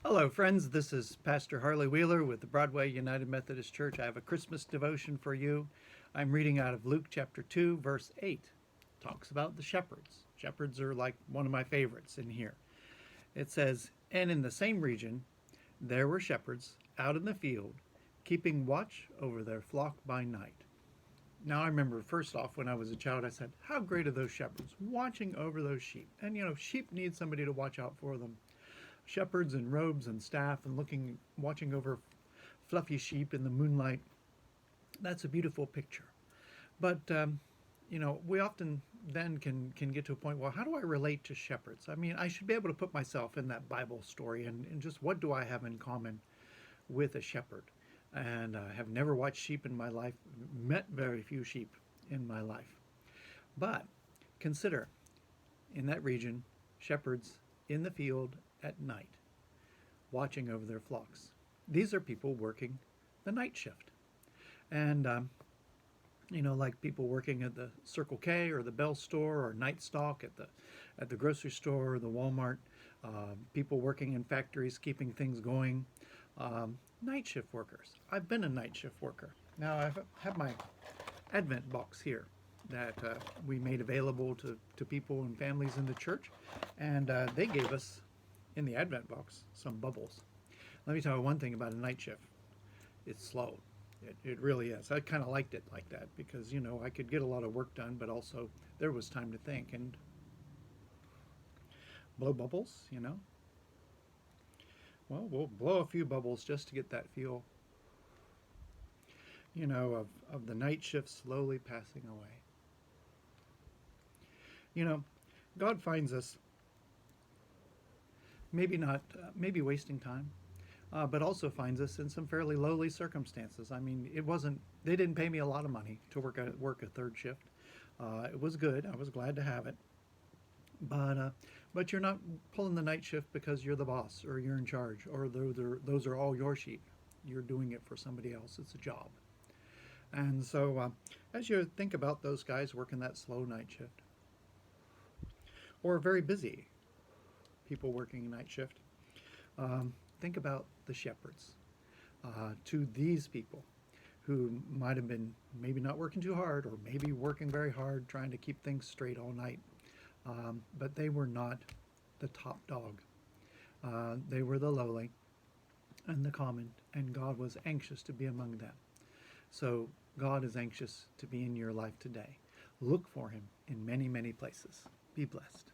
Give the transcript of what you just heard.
Hello, friends. This is Pastor Harley Wheeler with the Broadway United Methodist Church. I have a Christmas devotion for you. I'm reading out of Luke chapter 2, verse 8. It talks about the shepherds. Shepherds are like one of my favorites in here. It says, "And in the same region there were shepherds out in the field, keeping watch over their flock by night." Now, I remember first off when I was a child, I said, how great are those shepherds watching over those sheep? And sheep need somebody to watch out for them. Shepherds in robes and staff and watching over fluffy sheep in the moonlight. That's a beautiful picture. But we often then can get to a point. Well, how do I relate to shepherds? I mean, I should be able to put myself in that Bible story and just what do I have in common with a shepherd? And I have never watched sheep in my life, met very few sheep in my life. But consider in that region, shepherds in the field at night, watching over their flocks. These are people working the night shift. And, like people working at the Circle K or the Bell store or Night Stock at the grocery store or the Walmart, people working in factories, keeping things going, night shift workers. I've been a night shift worker. Now I have my Advent box here that we made available to people and families in the church, and they gave us in the Advent box some bubbles. Let me tell you one thing about a night shift. It's slow. It really is. I kind of liked it like that because, I could get a lot of work done, but also there was time to think and blow bubbles. Well, we'll blow a few bubbles just to get that feel, of the night shift slowly passing away. God finds us maybe wasting time, but also finds us in some fairly lowly circumstances. I mean, they didn't pay me a lot of money to work a third shift. It was good. I was glad to have it. But you're not pulling the night shift because you're the boss or you're in charge or those are all your sheep. You're doing it for somebody else. It's a job. And so as you think about those guys working that slow night shift or very busy people working a night shift, think about the shepherds. To these people who might have been maybe not working too hard or maybe working very hard trying to keep things straight all night, but they were not the top dog. They were the lowly and the common, and God was anxious to be among them. So God is anxious to be in your life today. Look for him in many, many places. Be blessed.